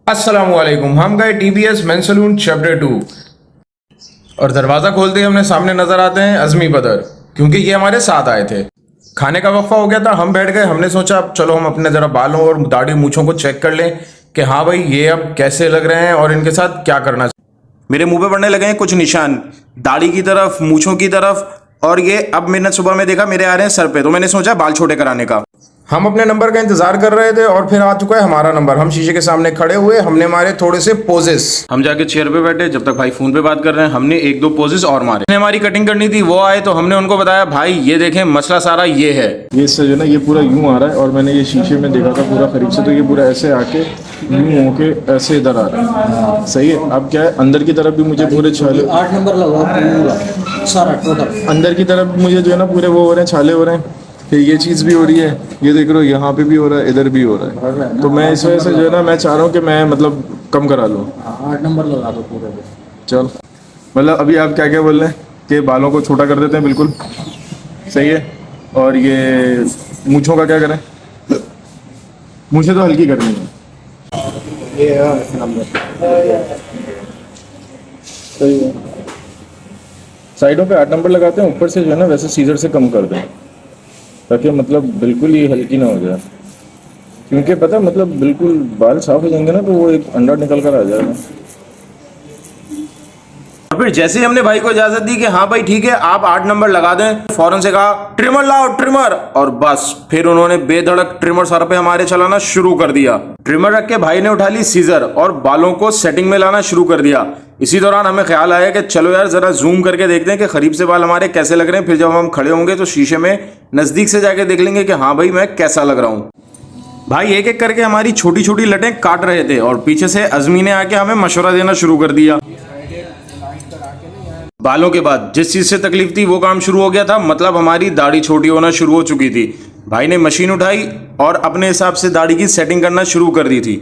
अस्सलामुअलैकुम। हम गए TBS मेन सलून चैप्टर 2 और दरवाज़ा खोलते ही हमने सामने नज़र आते हैं अज़मी बदर, क्योंकि ये हमारे साथ आए थे। खाने का वक्फा हो गया था, हम बैठ गए। हमने सोचा अब चलो हम अपने ज़रा बालों और दाढ़ी मूछों को चेक कर लें कि हाँ भाई ये अब कैसे लग रहे हैं और इनके साथ क्या करना चाहिए। मेरे मुंह पे पड़ने लगे हैं कुछ निशान, दाढ़ी की तरफ, मूछों की तरफ, और ये अब मैंने सुबह में देखा मेरे आ रहे हैं सर पे, तो मैंने सोचा बाल छोटे कराने का। हम अपने नंबर का इंतजार कर रहे थे और फिर आ चुका है हमारा नंबर। हम शीशे के सामने खड़े हुए, हमने मारे थोड़े से पोजेस। हम जाके चेयर पे बैठे, जब तक भाई फोन पे बात कर रहे हैं हमने एक दो पोजेस और मारे। हमारी कटिंग करनी थी, वो आए तो हमने उनको बताया भाई ये देखें मसला सारा ये है। ये इससे जो है ना ये पूरा यूं आ रहा है और मैंने ये शीशे में देखा था पूरा करीब से, तो ये पूरा ऐसे आके यूं होके ऐसे इधर आ रहा है। सही है। अब क्या है, अंदर की तरफ भी मुझे पूरे छाले, 8 नंबर लगा पूरा सारा टोटल। अंदर की तरफ मुझे जो है ना पूरे वो हो रहे हैं, छाले हो रहे हैं। फिर ये चीज़ भी हो रही है, ये देख रहे हो यहाँ पे भी हो रहा है, इधर भी हो रहा है। तो मैं इस वजह से जो है ना मैं चाह रहा हूँ कि मैं मतलब कम करा लूँ। 8 नंबर लगा दो पूरे पे। चल मतलब अभी आप क्या क्या बोल रहे हैं कि बालों को छोटा कर देते हैं, बिल्कुल सही है। और ये मूँछों का क्या करें? मूँछें तो हल्की करनी है। ये 8 नंबर सही है। साइडों पे 8 नंबर लगाते हैं, ऊपर से जो है ना वैसे सीजर से कम कर दें, ताकि मतलब बिल्कुल ही हल्की ना हो जाए। क्योंकि पता है मतलब बिल्कुल बाल साफ हो जाएंगे ना तो वो एक अंडा निकल कर आ जाएगा। और फिर जैसे ही हमने भाई को इजाजत दी कि हाँ भाई ठीक है आप 8 नंबर लगा दें, फौरन से कहा ट्रिमर लाओ ट्रिमर, और बस फिर उन्होंने बेधड़क ट्रिमर सर पे हमारे चलाना शुरू कर दिया। ट्रिमर रख के भाई ने उठा ली सीजर और बालों को सेटिंग में लाना शुरू कर दिया। इसी दौरान हमें ख्याल आया कि चलो यार जरा जूम करके देखते हैं कि करीब से बाल हमारे कैसे लग रहे हैं। फिर जब हम खड़े होंगे तो शीशे में नजदीक से जाके देख लेंगे कि हाँ भाई मैं कैसा लग रहा हूँ। भाई एक एक करके हमारी छोटी छोटी लटें काट रहे थे और पीछे से अज़मी ने आके हमें मशवरा देना शुरू कर दिया। बालों के बाद जिस चीज से तकलीफ थी वो काम शुरू हो गया था, मतलब हमारी दाढ़ी छोटी होना शुरू हो चुकी थी। भाई ने मशीन उठाई और अपने हिसाब से दाढ़ी की सेटिंग करना शुरू कर दी थी,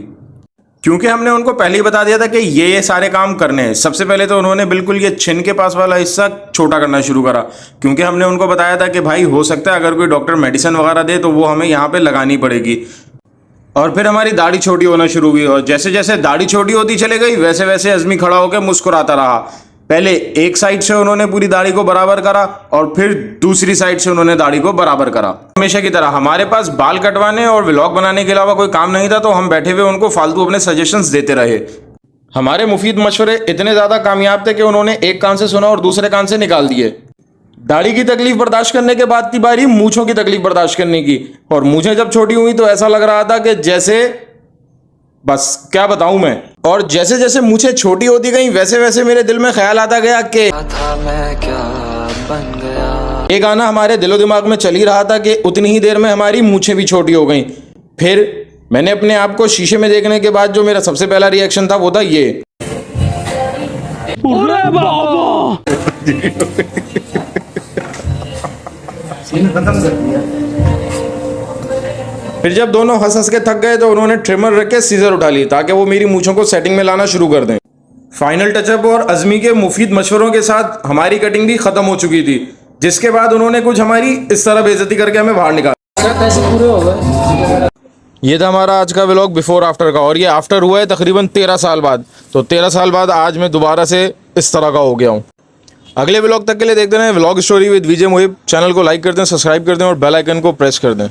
क्योंकि हमने उनको पहले ही बता दिया था कि ये सारे काम करने हैं। सबसे पहले तो उन्होंने बिल्कुल ये छिन के पास वाला हिस्सा छोटा करना शुरू करा, क्योंकि हमने उनको बताया था कि भाई हो सकता है अगर कोई डॉक्टर मेडिसिन वगैरह दे तो वो हमें यहाँ पे लगानी पड़ेगी। और फिर हमारी दाढ़ी छोटी होना शुरू हुई और जैसे जैसे दाढ़ी छोटी होती चली गई वैसे वैसे अज़मी खड़ा होकर मुस्कुराता रहा। पहले एक साइड से उन्होंने पूरी दाढ़ी को बराबर करा और फिर दूसरी साइड से उन्होंने दाढ़ी को बराबर करा। हमेशा की तरह हमारे पास बाल कटवाने और व्लॉग बनाने के अलावा कोई काम नहीं था, तो हम बैठे हुए उनको फालतू अपने सजेशंस देते रहे। हमारे मुफीद मशवरे इतने ज़्यादा कामयाब थे कि उन्होंने एक कान से सुना और दूसरे कान से निकाल दिए। दाढ़ी की तकलीफ बर्दाश्त करने के बाद थी बारी मूछों की तकलीफ बर्दाश्त करने की, और मूछें जब छोटी हुई तो ऐसा लग रहा था कि जैसे बस क्या बताऊं मैं। और जैसे जैसे मूछें छोटी होती गई वैसे वैसे मेरे दिल में ख्याल आता गया कि ये गाना हमारे दिलो दिमाग में चल ही रहा था कि उतनी ही देर में हमारी मूछें भी छोटी हो गई। फिर मैंने अपने आप को शीशे में देखने के बाद जो मेरा सबसे पहला रिएक्शन था वो था ये। खत्म कर दिया। फिर जब दोनों हंस हंस के थक गए तो उन्होंने ट्रिमर रख के सीजर उठा ली ताकि वो मेरी मूछों को सेटिंग में लाना शुरू कर दें। फाइनल टचअप और अज़मी के मुफीद मशवरों के साथ हमारी कटिंग भी खत्म हो चुकी थी, जिसके बाद उन्होंने कुछ हमारी इस तरह बेइज्जती करके हमें बाहर निकाला। कैसे पूरे हो गए? ये था हमारा आज का व्लॉग बिफोर आफ्टर का, और ये आफ्टर हुआ है तकरीबन 13 साल बाद। तो 13 साल बाद आज मैं दोबारा से इस तरह का हो गया हूँ। अगले व्लॉग तक के लिए देखते रहें vlog story with Vijay मुहिब। Channel को लाइक कर दें, सब्सक्राइब कर दें और बेल आइकन को प्रेस कर दें।